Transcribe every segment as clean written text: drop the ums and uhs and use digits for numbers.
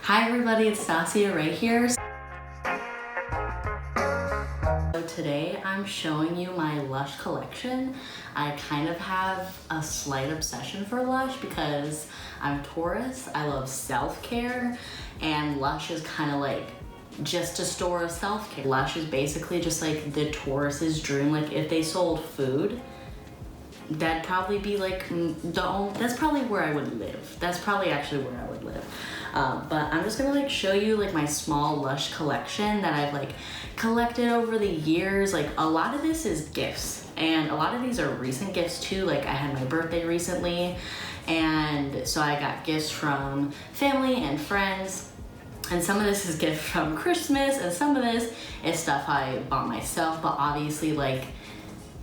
Hi everybody, it's Stassia right here. So today I'm showing you my Lush collection. I kind of have a slight obsession for Lush because I'm Taurus. I love self-care, and Lush is kind of like just a store of self-care. Lush is basically just like the Taurus's dream. Like if they sold food, that'd probably be like that's probably where I would live. That's probably actually where I would live. But I'm just gonna like show you like my small Lush collection that I've like collected over the years. Like a lot of this is gifts, and a lot of these are recent gifts too. Like I had my birthday recently, and so I got gifts from family and friends. And some of this is gifts from Christmas, and some of this is stuff I bought myself. But obviously, like,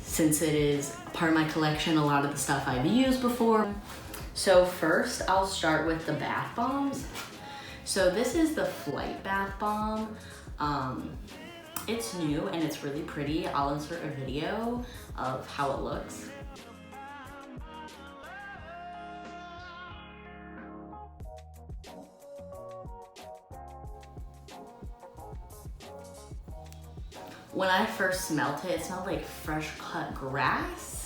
since it is part of my collection, a lot of the stuff I've used before. So first, I'll start with the bath bombs. So this is the Flight Bath Bomb. It's new and it's really pretty. I'll insert a video of how it looks. When I first smelled it, it smelled like fresh cut grass.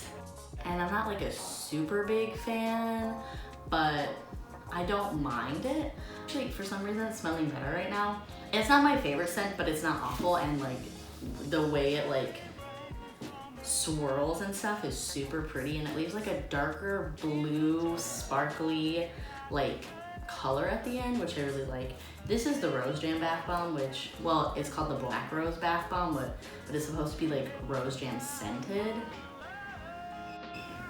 And I'm not like a super big fan, but I don't mind it. Actually, for some reason, it's smelling better right now. It's not my favorite scent, but it's not awful. And like the way it like swirls and stuff is super pretty, and it leaves like a darker blue, sparkly like color at the end, which I really like. This is the Rose Jam Bath Bomb, which, well, it's called the Black Rose Bath Bomb, but it's supposed to be like Rose Jam scented.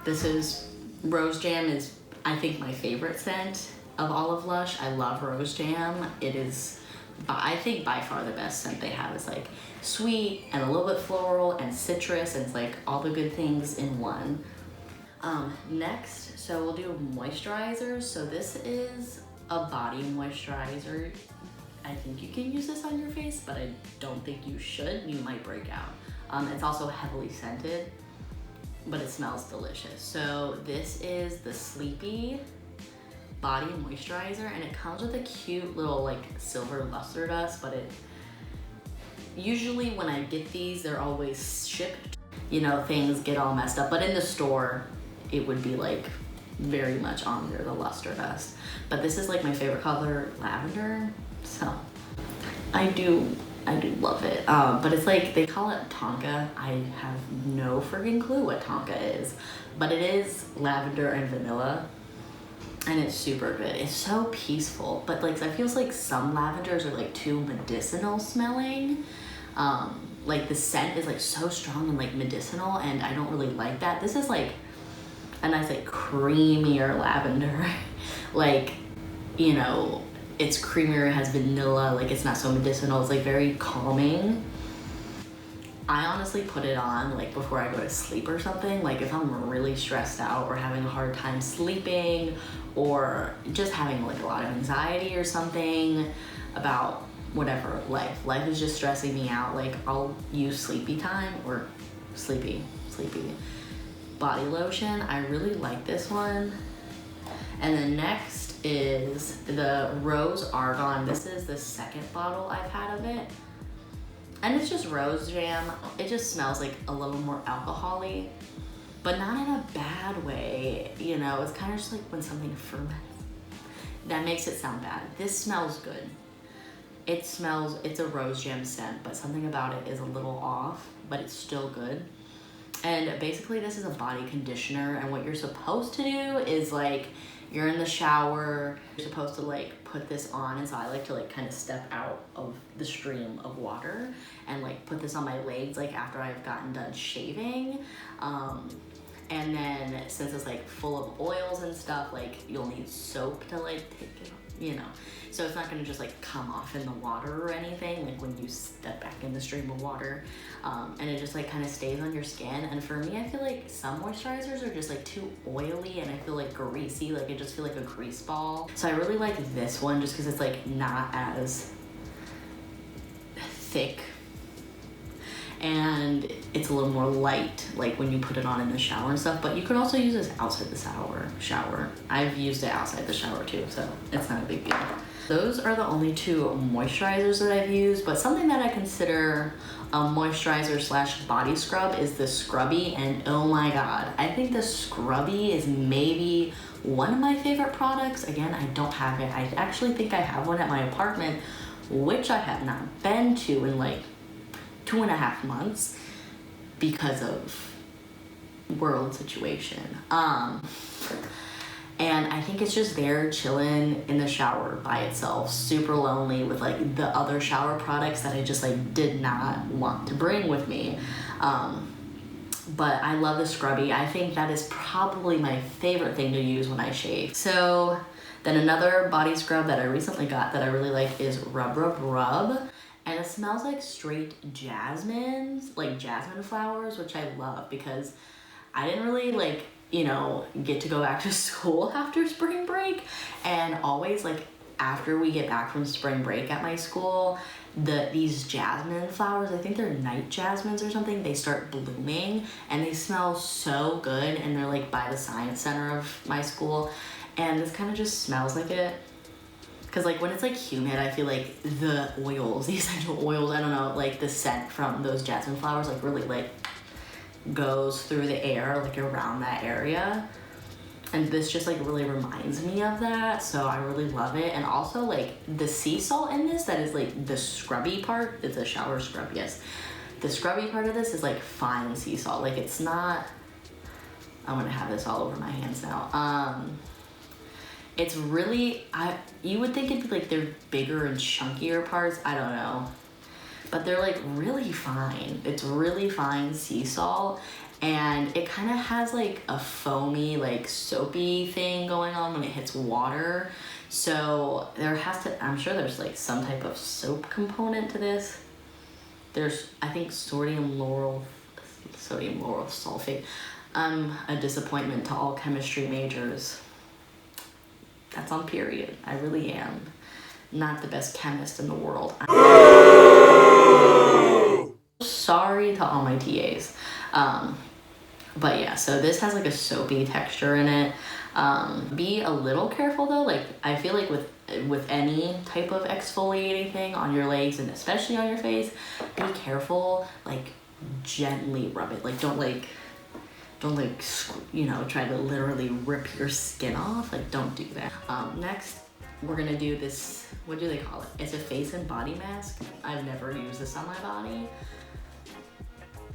This is, Rose Jam is, I think, my favorite scent of all of Lush. I love Rose Jam. It is, I think, by far the best scent they have. Is like sweet and a little bit floral and citrus, and it's like all the good things in one. Next, so we'll do moisturizers. So this is a body moisturizer. I think you can use this on your face, but I don't think you should. You might break out. It's also heavily scented, but it smells delicious. So this is the Sleepy Body Moisturizer, and it comes with a cute little like silver luster dust, but it usually when I get these, they're always shipped. You know, things get all messed up, but in the store, it would be like very much on there, the luster dust. But this is like my favorite color, lavender. So I do love it. But it's like, they call it Tonka. I have no freaking clue what Tonka is, but it is lavender and vanilla, and it's super good. It's so peaceful, but like I feels like some lavenders are like too medicinal smelling. Like the scent is like so strong and like medicinal, and I don't really like that. This is like a nice like creamier lavender. Like, you know, it's creamier, it has vanilla, like it's not so medicinal, it's like very calming. I honestly put it on like before I go to sleep or something. Like if I'm really stressed out or having a hard time sleeping, or just having like a lot of anxiety or something about whatever, life is just stressing me out, like I'll use Sleepy Time or Sleepy body lotion. I really like this one. And then next is the Rose Argan. This is the second bottle I've had of it, and it's just Rose Jam. It just smells like a little more alcohol-y, but not in a bad way. You know, it's kind of just like when something ferments. That makes it sound bad. This smells good. It's a Rose Jam scent, but something about it is a little off, but it's still good. And basically this is a body conditioner, and what you're supposed to do is like, you're in the shower, you're supposed to like put this on, and so I like to like kind of step out of the stream of water and like put this on my legs like after I've gotten done shaving. And then since it's like full of oils and stuff, like you'll need soap to like take it off, you know. So it's not gonna just like come off in the water or anything, like when you step back in the stream of water. And it just like kind of stays on your skin. And for me, I feel like some moisturizers are just like too oily, and I feel like greasy, like I just feel like a grease ball. So I really like this one just because it's like not as thick, and it's a little more light, like when you put it on in the shower and stuff. But you could also use this outside the shower. I've used it outside the shower too, so it's not a big deal. Those are the only two moisturizers that I've used, but something that I consider a moisturizer slash body scrub is the Scrubby, and oh my god, I think the Scrubby is maybe one of my favorite products. Again, I don't have it. I actually think I have one at my apartment, which I have not been to in like 2.5 months because of world situation. And I think it's just there chilling in the shower by itself, super lonely with like the other shower products that I just like did not want to bring with me. But I love the Scrubby. I think that is probably my favorite thing to use when I shave. So then another body scrub that I recently got that I really like is Rub Rub Rub. And it smells like straight jasmine flowers, which I love because I didn't really like, you know, get to go back to school after spring break. And always like after we get back from spring break at my school, these jasmine flowers, I think they're night jasmines or something, they start blooming and they smell so good, and they're like by the science center of my school, and this kind of just smells like it. Because like when it's like humid, I feel like the oils, the essential oils, I don't know, like the scent from those jasmine flowers like really like goes through the air like around that area, and this just like really reminds me of that, so I really love it. And also like the sea salt in this, that is like the scrubby part, it's a shower scrub, yes, the scrubby part of this is like fine sea salt, like it's not, I'm gonna have this all over my hands now. It's really, you would think it'd be like they're bigger and chunkier parts, I don't know, but they're like really fine. It's really fine sea salt, and it kind of has like a foamy, like soapy thing going on when it hits water. So there has to, I'm sure there's like some type of soap component to this. There's, I think, sodium lauryl sulfate. I'm a disappointment to all chemistry majors. That's on period. I really am not the best chemist in the world. Sorry to all my TAs. But yeah, so this has like a soapy texture in it. Be a little careful though. Like I feel like with any type of exfoliating thing on your legs and especially on your face, be careful. Like gently rub it. Like don't you know, try to literally rip your skin off. Like don't do that. Next we're gonna do this, what do they call it? It's a face and body mask. I've never used this on my body.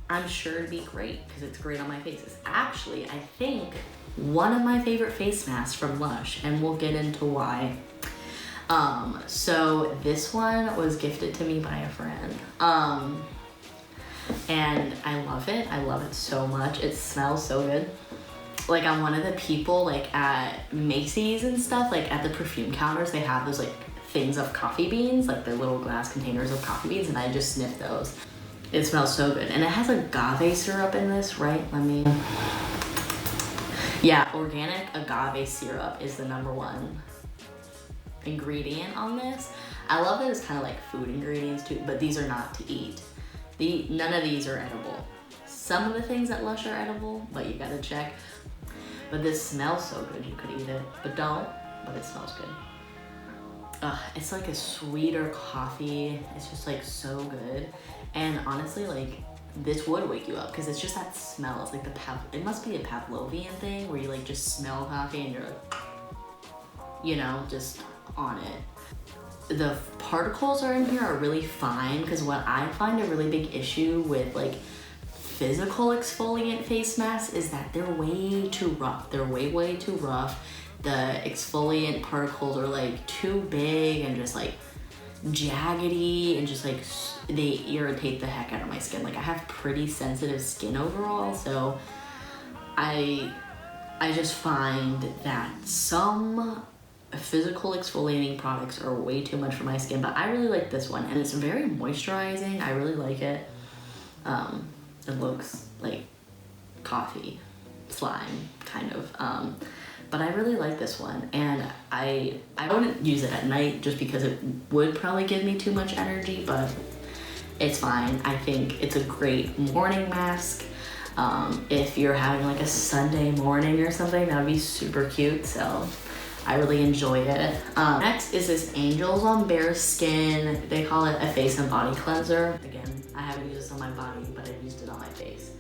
I'm sure it'd be great because it's great on my face. It's actually, I think, one of my favorite face masks from Lush, and we'll get into why. So this one was gifted to me by a friend. And I love it. I love it so much. It smells so good. Like I'm one of the people like at Macy's and stuff, like at the perfume counters, they have those like things of coffee beans, like their little glass containers of coffee beans, and I just sniff those. It smells so good. And it has agave syrup in this, right? Yeah, organic agave syrup is the #1 ingredient on this. I love that it's kind of like food ingredients too, but these are not to eat. None of these are edible. Some of the things at Lush are edible, but you gotta check. But this smells so good, you could eat it, but don't, but it smells good. It's like a sweeter coffee. It's just like so good. And honestly, like this would wake you up because it's just that smell. It's like it must be a Pavlovian thing where you like just smell coffee and you're like, you know, just on it. The particles are in here are really fine, because what I find a really big issue with like physical exfoliant face masks is that they're way too rough. They're way too rough. The exfoliant particles are like too big and just like jaggedy, and just like they irritate the heck out of my skin. Like I have pretty sensitive skin overall, so I just find that some physical exfoliating products are way too much for my skin, but I really like this one, and it's very moisturizing. I really like it. It looks like coffee slime kind of, but I really like this one, and I wouldn't use it at night just because it would probably give me too much energy, but it's fine. I think it's a great morning mask. If you're having like a Sunday morning or something, that would be super cute. So I really enjoy it. Next is this Angels on Bare Skin. They call it a face and body cleanser. Again, I haven't used this on my body, but I've used it on my face.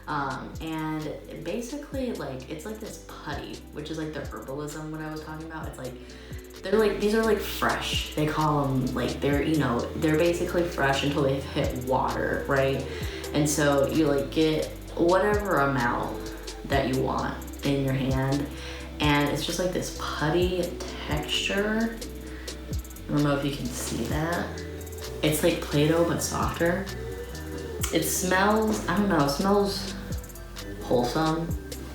And basically, like, it's like this putty, which is like the herbalism what I was talking about. It's like, these are like fresh. They call them like, they're basically fresh until they've hit water, right? And so you like get whatever amount that you want in your hand. And it's just like this putty texture. I don't know if you can see that. It's like Play-Doh, but softer. It smells, I don't know, it smells wholesome.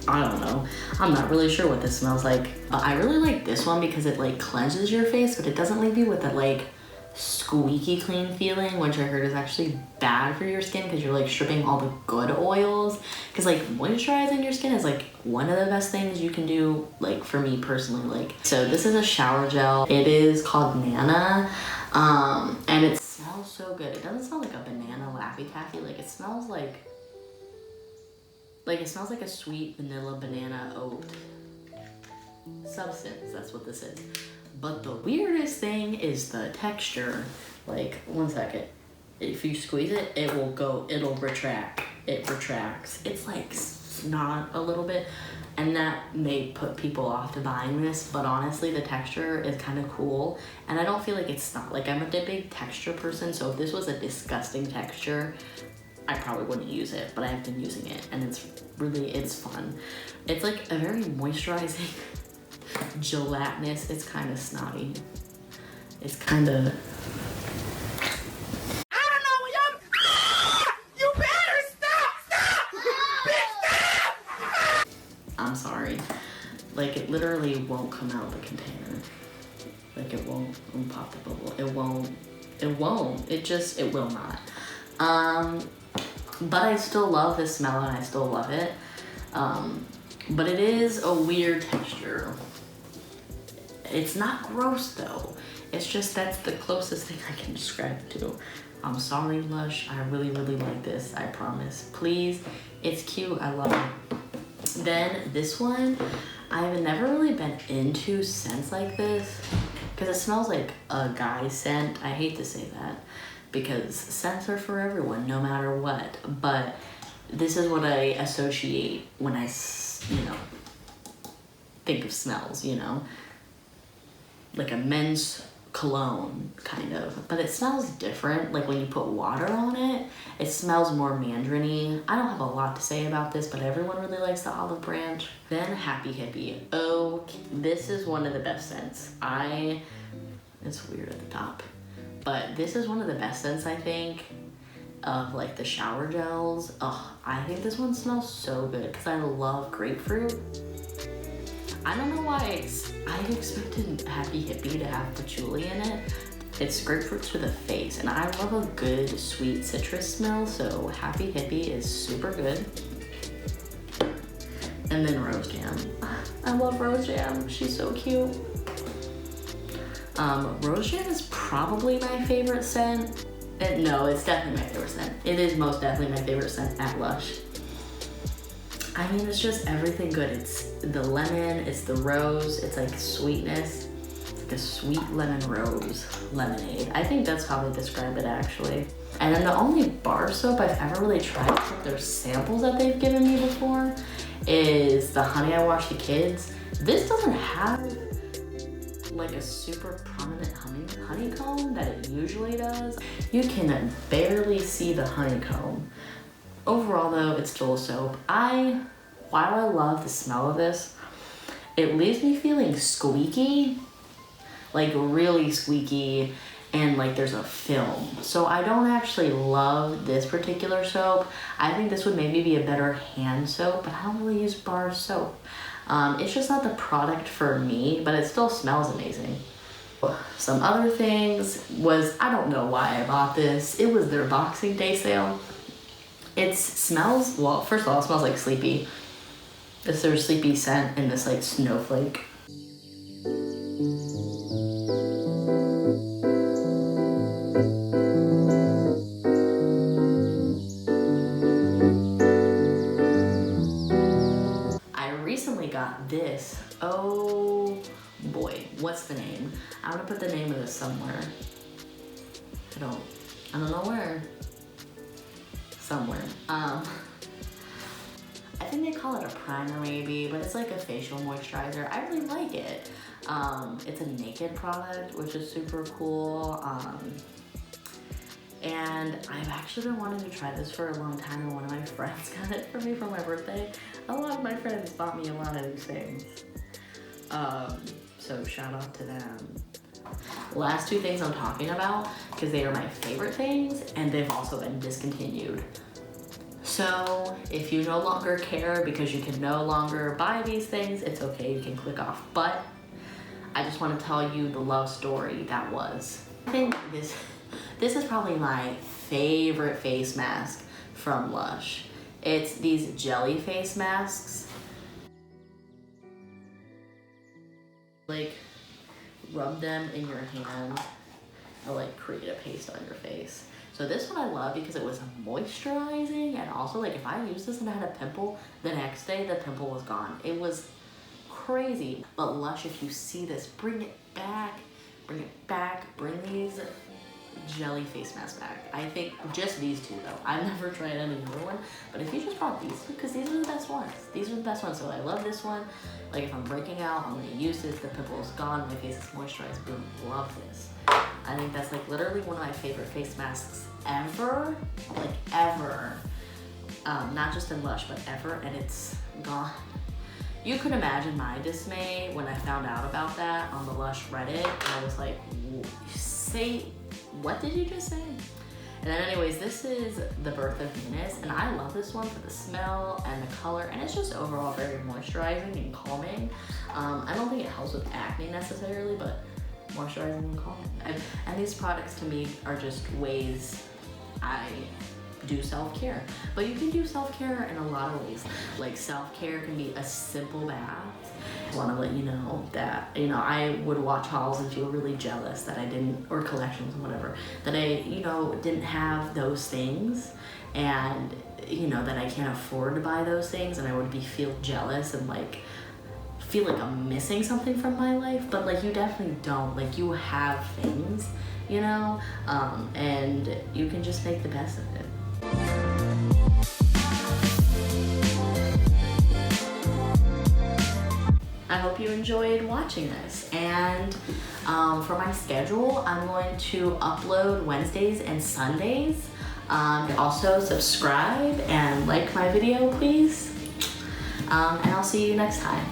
I don't know. I'm not really sure what this smells like. I really like this one because it like cleanses your face, but it doesn't leave you with that like squeaky clean feeling, which I heard is actually bad for your skin because you're like stripping all the good oils. Because like moisturizing your skin is like one of the best things you can do, like for me personally. Like, so this is a shower gel. It is called Nana, and it smells so good. It doesn't smell like a banana Laffy Taffy. Like it smells like it smells like a sweet vanilla banana oat substance. That's what this is. But the weirdest thing is the texture. Like, one second. If you squeeze it, it'll retract. It retracts. It's like snot a little bit. And that may put people off to buying this, but honestly, the texture is kind of cool. And I don't feel like it's snot. Like, I'm a big texture person, so if this was a disgusting texture, I probably wouldn't use it, but I have been using it, and it's fun. It's like a very moisturizing, gelatinous, it's kind of snotty. It's kind of... I don't know what you better stop! Bitch, stop! I'm sorry. Like, it literally won't come out of the container. Like, it won't pop the bubble. It won't. It will not. But I still love this smell and I still love it. But it is a weird texture. It's not gross though. It's just that's the closest thing I can describe it to. I'm sorry, Lush. I really, really like this. I promise. Please. It's cute. I love it. Then this one, I've never really been into scents like this because it smells like a guy scent. I hate to say that, because scents are for everyone, no matter what. But this is what I associate when I, think of smells, like a men's cologne, kind of. But it smells different. Like when you put water on it, it smells more mandarin-y. I don't have a lot to say about this, but everyone really likes the olive branch. Then Happy Hippie. Oh, this is one of the best scents. It's weird at the top. But this is one of the best scents, I think, of like the shower gels. Oh, I think this one smells so good because I love grapefruit. I don't know why I expected Happy Hippie to have patchouli in it. It's grapefruits for the face, and I love a good sweet citrus smell, so Happy Hippie is super good. And then Rose Jam. I love Rose Jam. She's so cute. Rose Jam is probably my favorite scent. No, it's definitely my favorite scent. It is most definitely my favorite scent at Lush. I mean, it's just everything good. It's the lemon, it's the rose, it's like sweetness. It's like a sweet lemon rose lemonade. I think that's how they describe it, actually. And then the only bar soap I've ever really tried, except their samples that they've given me before, is the Honey I Wash the Kids. This doesn't have like a super prominent honeycomb that it usually does. You can barely see the honeycomb. Overall though, it's still a soap. While I love the smell of this, it leaves me feeling squeaky, like really squeaky, and like there's a film. So I don't actually love this particular soap. I think this would maybe be a better hand soap, but I don't really use bar soap. It's just not the product for me, but it still smells amazing. Some other things was, I don't know why I bought this. It was their Boxing Day sale. It smells, well, first of all, it smells like Sleepy. It's their Sleepy scent in this like snowflake. I recently got this. Oh boy. what's the name? I'm gonna put the name of this somewhere. I don't know where. Somewhere. I think they call it a primer maybe, but it's like a facial moisturizer. I really like it. It's a naked product, which is super cool. And I've actually been wanting to try this for a long time, and one of my friends got it for me for my birthday. A lot of my friends bought me a lot of these things. So shout out to them. Last two things I'm talking about, because they are my favorite things, and they've also been discontinued. So if you no longer care because you can no longer buy these things, it's okay, you can click off. But I just want to tell you the love story that was. I think this is probably my favorite face mask from Lush. It's these jelly face masks. Like, rub them in your hand or like create a paste on your face. So this one I love because it was moisturizing, and also like if I used this and I had a pimple, the next day the pimple was gone. It was crazy. But Lush, if you see this, bring it back, bring it back, bring these jelly face masks back. I think just these two though. I've never tried any other one, but if you just brought these, because these are the best ones. These are the best ones. So I love this one. Like if I'm breaking out, I'm gonna use this, the pimple is gone, my face is moisturized, boom, love this. I think that's like literally one of my favorite face masks ever, like ever. Not just in Lush, but ever, and it's gone. You could imagine my dismay when I found out about that on the Lush Reddit. I was like, what did you just say? And then anyways, this is the Birth of Venus, and I love this one for the smell and the color, and it's just overall very moisturizing and calming. I don't think it helps with acne necessarily, but moisturizing and calming. And these products to me are just ways I do self-care. But you can do self-care in a lot of ways. Like self-care can be a simple bath. I want to let you know that, you know, I would watch hauls and feel really jealous that I didn't, or collections and whatever, that I, you know, didn't have those things, and, you know, that I can't afford to buy those things, and I would feel jealous and like feel like I'm missing something from my life. But like you definitely don't. Like you have things, you know, and you can just make the best of it. I hope you enjoyed watching this, and for my schedule, I'm going to upload Wednesdays and Sundays. Also subscribe and like my video, please, and I'll see you next time.